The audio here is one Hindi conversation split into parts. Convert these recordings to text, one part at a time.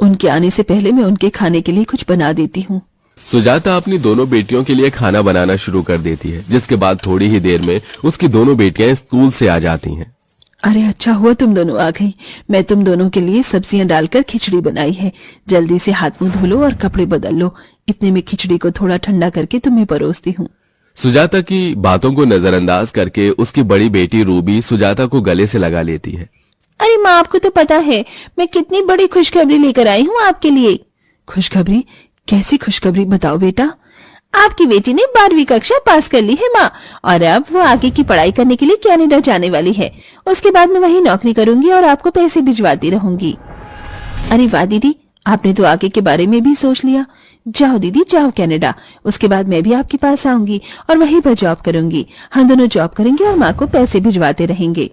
उनके आने से पहले मैं उनके खाने के लिए कुछ बना देती हूँ। सुजाता अपनी दोनों बेटियों के लिए खाना बनाना शुरू कर देती है, जिसके बाद थोड़ी ही देर में उसकी दोनों बेटियां स्कूल से आ जाती हैं। अरे अच्छा हुआ तुम दोनों आ गई। मैं तुम दोनों के लिए सब्जियां डालकर खिचड़ी बनाई है। जल्दी से हाथ मुंह धो लो और कपड़े बदल लो। इतने में खिचड़ी को थोड़ा ठंडा करके तुम्हें परोसती हूँ। सुजाता की बातों को नजरअंदाज करके उसकी बड़ी बेटी रूबी सुजाता को गले से लगा लेती है। अरे माँ, आपको तो पता है मैं कितनी बड़ी खुशखबरी लेकर आई हूँ आपके लिए। खुशखबरी? कैसी खुशखबरी, बताओ बेटा। आपकी बेटी ने 12वीं कक्षा पास कर ली है माँ, और अब वो आगे की पढ़ाई करने के लिए कनाडा जाने वाली है। उसके बाद मैं वहीं नौकरी करूंगी और आपको पैसे भिजवाती रहूंगी। अरे वाह दीदी, आपने तो आगे के बारे में भी सोच लिया। जाओ दीदी जाओ कनाडा, उसके बाद मैं भी आपके पास आऊंगी और वहीं पर जॉब करूंगी। हम दोनों जॉब करेंगे और माँ को पैसे भिजवाते रहेंगे।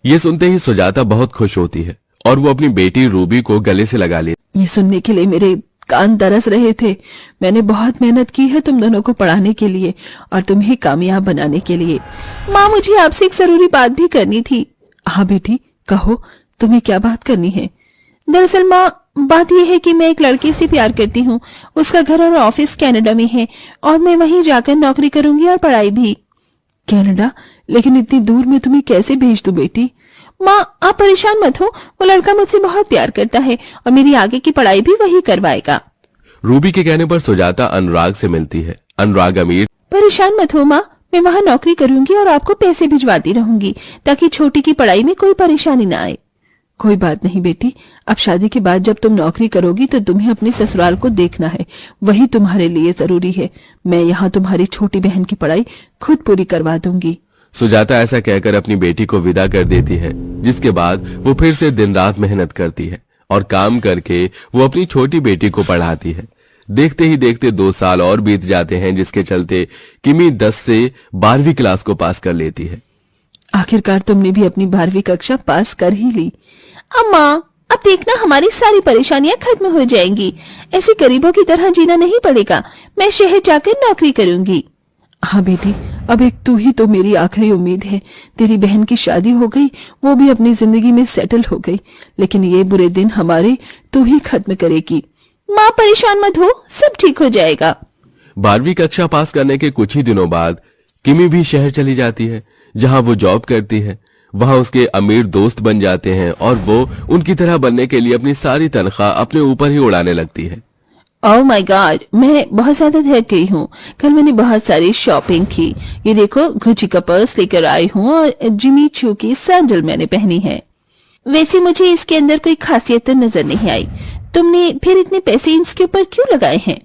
ये सुनते ही सुजाता बहुत खुश होती है और वो अपनी बेटी रूबी को गले से लगा लेती। ये सुनने के लिए मेरे कान तरस रहे थे। मैंने बहुत मेहनत की है तुम दोनों को पढ़ाने के लिए और तुम्हें कामयाब बनाने के लिए। माँ, मुझे आपसे एक जरूरी बात भी करनी थी। हाँ बेटी, कहो, तुम्हें क्या बात करनी है? दरअसल माँ, बात यह है कि मैं एक लड़के से प्यार करती हूँ। उसका घर और ऑफिस कनाडा में है और मैं वहीं जाकर नौकरी करूंगी और पढ़ाई भी। कनाडा? लेकिन इतनी दूर मैं तुम्हें कैसे भेज दूं बेटी? माँ, आप परेशान मत हो, वो लड़का मुझसे बहुत प्यार करता है और मेरी आगे की पढ़ाई भी वही करवाएगा। रूबी के कहने पर सुजाता अनुराग से मिलती है। अनुराग अमीर। परेशान मत हो माँ, मैं वहाँ नौकरी करूंगी और आपको पैसे भिजवाती रहूंगी ताकि छोटी की पढ़ाई में कोई परेशानी न आए। कोई बात नहीं बेटी, अब शादी के बाद जब तुम नौकरी करोगी तो तुम्हें अपने ससुराल को देखना है, वही तुम्हारे लिए जरूरी है। मैं यहाँ तुम्हारी छोटी बहन की पढ़ाई खुद पूरी करवा दूंगी। सुजाता ऐसा कहकर अपनी बेटी को विदा कर देती है, जिसके बाद वो फिर से दिन रात मेहनत करती है और काम करके वो अपनी छोटी बेटी को पढ़ाती है। देखते ही देखते 2 साल और बीत जाते हैं, जिसके चलते किमी 10 से 12वीं क्लास को पास कर लेती है। आखिरकार तुमने भी अपनी 12वीं कक्षा पास कर ही ली। अम्मा, अब देखना हमारी सारी परेशानियां खत्म हो जाएंगी। ऐसे गरीबों की तरह जीना नहीं पड़ेगा। मैं शहर जाकर नौकरी करूंगी। हाँ बेटी, अब एक तू ही तो मेरी आखिरी उम्मीद है। तेरी बहन की शादी हो गई, वो भी अपनी जिंदगी में सेटल हो गई, लेकिन ये बुरे दिन हमारे तू ही खत्म करेगी। माँ, परेशान मत हो, सब ठीक हो जाएगा। 12वीं कक्षा पास करने के कुछ ही दिनों बाद किमी भी शहर चली जाती है, जहां वो जॉब करती है। वहां उसके अमीर दोस्त बन जाते हैं और वो उनकी तरह बनने के लिए अपनी सारी तनख्वाह अपने ऊपर ही उड़ाने लगती है। ओह माय गॉड, मैं बहुत ज्यादा थक गई हूँ। कल मैंने बहुत सारी शॉपिंग की। ये देखो, गुची का पर्स लेकर आई हूँ और जिमी चू की सैंडल मैंने पहनी है। वैसे मुझे इसके अंदर कोई खासियत तो नजर नहीं आई। तुमने फिर इतने पैसे इसके ऊपर क्यों लगाए हैं?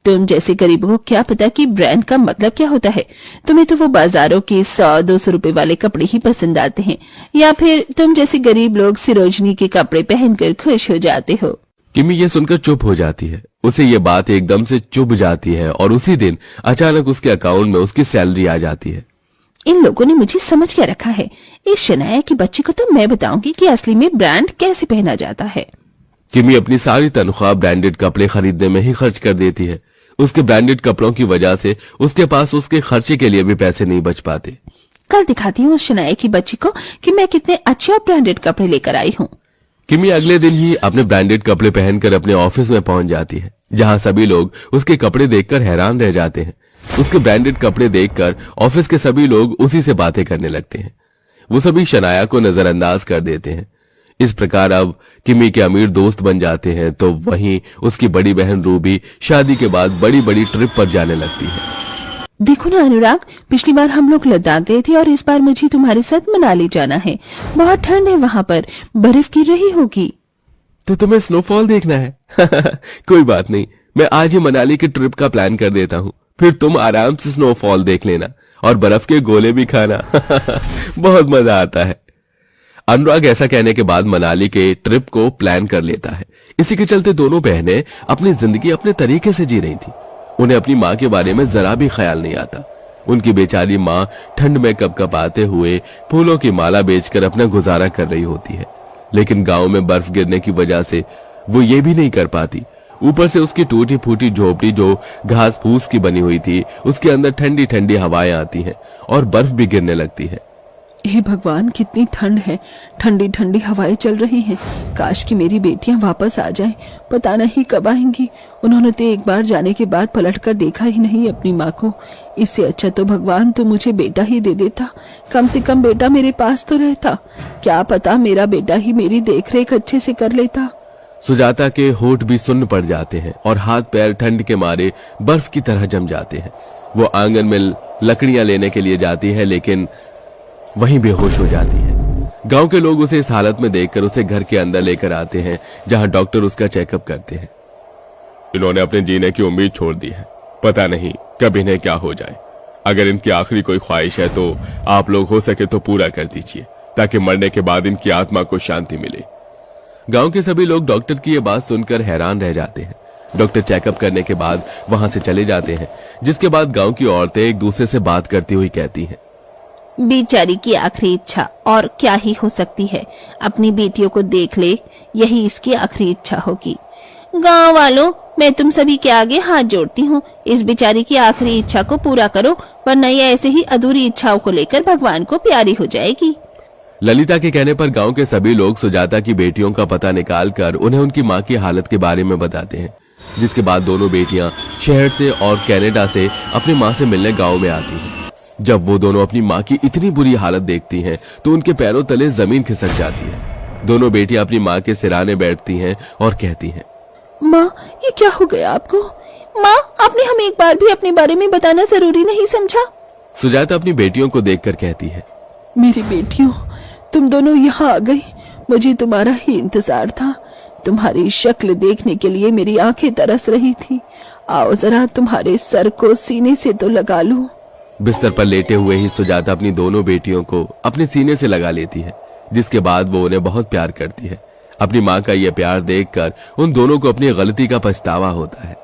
तुम जैसे गरीबों को क्या पता कि ब्रांड का मतलब क्या होता है। तुम्हें तो वो बाजारों के 100-200 रुपए वाले कपड़े ही पसंद आते हैं, या फिर तुम जैसे गरीब लोग सिरोजनी के कपड़े पहनकर खुश हो जाते हो। किमी ये सुनकर चुप हो जाती है। उसे ये बात एकदम से चुभ जाती है और उसी दिन अचानक उसके अकाउंट में उसकी सैलरी आ जाती है। इन लोगों ने मुझे समझ क्या रखा है। इस शनाया की बच्ची को तो मैं बताऊंगी कि असली में ब्रांड कैसे पहना जाता है। किमी अपनी सारी तनख्वाह ब्रांडेड कपड़े खरीदने में ही खर्च कर देती है। उसके ब्रांडेड कपड़ों की वजह से उसके पास उसके खर्चे के लिए भी पैसे नहीं बच पाते। कल दिखाती हूँ उस शनाया की बच्ची को कि मैं कितने अच्छे और ब्रांडेड कपड़े लेकर आई हूँ। किमी अगले दिन ही अपने ब्रांडेड कपड़े पहनकर अपने ऑफिस में पहुंच जाती है, जहां सभी लोग उसके कपड़े देखकर हैरान रह जाते हैं। उसके ब्रांडेड कपड़े देखकर ऑफिस के सभी लोग उसी से बातें करने लगते हैं। वो सभी शनाया को नजरअंदाज कर देते हैं। इस प्रकार अब किमी के अमीर दोस्त बन जाते हैं, तो वहीं उसकी बड़ी बहन रूबी शादी के बाद बड़ी बड़ी ट्रिप पर जाने लगती है। देखो ना अनुराग, पिछली बार हम लोग लद्दाख गए थे और इस बार मुझे तुम्हारे साथ मनाली जाना है। बहुत ठंड है वहाँ पर, बर्फ गिर रही होगी। तो तुम्हें स्नोफॉल देखना है? कोई बात नहीं, मैं आज ही मनाली की ट्रिप का प्लान कर देता हूँ, फिर तुम आराम से स्नोफॉल देख लेना और बर्फ के गोले भी खाना। बहुत मजा आता है। अनुराग ऐसा कहने के बाद मनाली के ट्रिप को प्लान कर लेता है। इसी के चलते दोनों बहनें अपनी जिंदगी अपने तरीके से जी रही थी। उन्हें अपनी माँ के बारे में जरा भी ख्याल नहीं आता। उनकी बेचारी माँ ठंड में कपकपाते हुए फूलों की माला बेचकर अपना गुजारा कर रही होती है, लेकिन गांव में बर्फ गिरने की वजह से वो ये भी नहीं कर पाती। ऊपर से उसकी टूटी फूटी झोपड़ी जो घास फूस की बनी हुई थी, उसके अंदर ठंडी ठंडी हवाएं आती हैं और बर्फ भी गिरने लगती है। हे भगवान, कितनी ठंड है। ठंडी ठंडी हवाएं चल रही हैं। काश कि मेरी बेटियां वापस आ जाएं। पता नहीं कब आएंगी। उन्होंने तो एक बार जाने के बाद पलटकर देखा ही नहीं अपनी माँ को। इससे अच्छा तो भगवान तू मुझे बेटा ही दे देता। कम से कम बेटा मेरे पास तो रहता। क्या पता मेरा बेटा ही मेरी देखरेख अच्छे से कर लेता। सुजाता के होठ भी सुन्न पड़ जाते हैं और हाथ पैर ठंड के मारे बर्फ की तरह जम जाते हैं। वो आंगन में लकड़ियां लेने के लिए जाती है, लेकिन वहीं बेहोश हो जाती है। गांव के लोग उसे इस हालत में देखकर उसे घर के अंदर लेकर आते हैं, जहां डॉक्टर उसका चेकअप करते हैं। इन्होंने अपने जीने की उम्मीद छोड़ दी है। पता नहीं कब इन्हें क्या हो जाए। अगर इनकी आखिरी कोई ख्वाहिश है तो आप लोग हो सके तो पूरा कर दीजिए, ताकि मरने के बाद इनकी आत्मा को शांति मिले। गांव के सभी लोग डॉक्टर की ये बात सुनकर हैरान रह जाते हैं। डॉक्टर चेकअप करने के बाद वहां से चले जाते हैं, जिसके बाद गांव की औरतें एक दूसरे से बात करती हुई कहती हैं, बेचारी की आखिरी इच्छा और क्या ही हो सकती है। अपनी बेटियों को देख ले, यही इसकी आखिरी इच्छा होगी। गांव वालों, मैं तुम सभी के आगे हाथ जोड़ती हूँ। इस बेचारी की आखिरी इच्छा को पूरा करो, वरना ये ऐसे ही अधूरी इच्छाओं को लेकर भगवान को प्यारी हो जाएगी। ललिता के कहने पर गांव के सभी लोग सुजाता की बेटियों का पता निकालकर उन्हें उनकी मां की हालत के बारे में बताते हैं, जिसके बाद दोनों बेटियां शहर से और कनाडा से अपनी मां से मिलने गांव में आती हैं। जब वो दोनों अपनी मां की इतनी बुरी हालत देखती हैं, तो उनके पैरों तले जमीन खिसक जाती है। दोनों बेटियां अपनी मां के सिराने बैठती हैं और कहती हैं, माँ, ये क्या हो गया आपको? माँ, आपने हमें एक बार भी अपने बारे में बताना जरूरी नहीं समझा? सुजाता अपनी बेटियों को देखकर कहती है, मेरी बेटियों, तुम दोनों यहाँ आ गई। मुझे तुम्हारा ही इंतजार था। तुम्हारी शक्ल देखने के लिए मेरी आंखें तरस रही थी। आओ जरा तुम्हारे सर को सीने से तो लगा लूं। बिस्तर पर लेटे हुए ही सुजाता अपनी दोनों बेटियों को अपने सीने से लगा लेती है, जिसके बाद वो उन्हें बहुत प्यार करती है। अपनी माँ का यह प्यार देखकर उन दोनों को अपनी गलती का पछतावा होता है।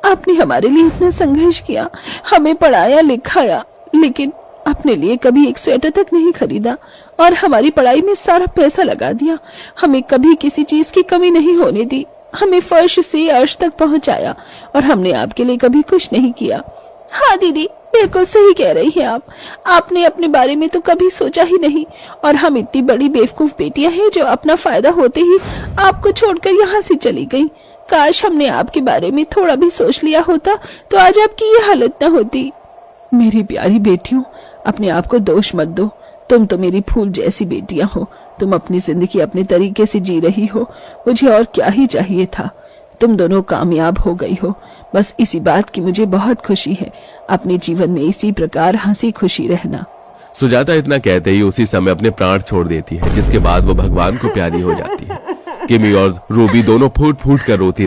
आपने हमारे लिए इतना संघर्ष किया, हमें पढ़ाया लिखाया, लेकिन अपने लिए कभी एक स्वेटर तक नहीं खरीदा और हमारी पढ़ाई में सारा पैसा लगा दिया। हमें कभी किसी चीज की कमी नहीं होने दी। हमें फर्श से अर्श तक पहुंचाया और हमने आपके लिए कभी कुछ नहीं किया। हाँ दीदी, बिल्कुल सही कह रही हैं आप। आपने अपने बारे में तो कभी सोचा ही नहीं, और हम इतनी बड़ी बेवकूफ बेटियां हैं जो अपना फायदा होते ही आपको छोड़कर यहाँ से चली गई। काश हमने आपके बारे में थोड़ा भी सोच लिया होता तो आज आपकी ये हालत न होती। मेरी प्यारी बेटियों, अपने आप को दोष मत दो। तुम तो मेरी फूल जैसी बेटियां हो। तुम अपनी जिंदगी अपने तरीके से जी रही हो। मुझे और क्या ही चाहिए था। तुम दोनों कामयाब हो गई हो। बस इसी बात की मुझे बहुत खुशी है। अपने जीवन में इसी प्रकार हंसी खुशी रहना। सुजाता इतना कहते ही उसी समय अपने प्राण छोड़ देती है, जिसके बाद वो भगवान को प्यारी हो जाती है। किमी और रूबी दोनों फूट फूट कर रोती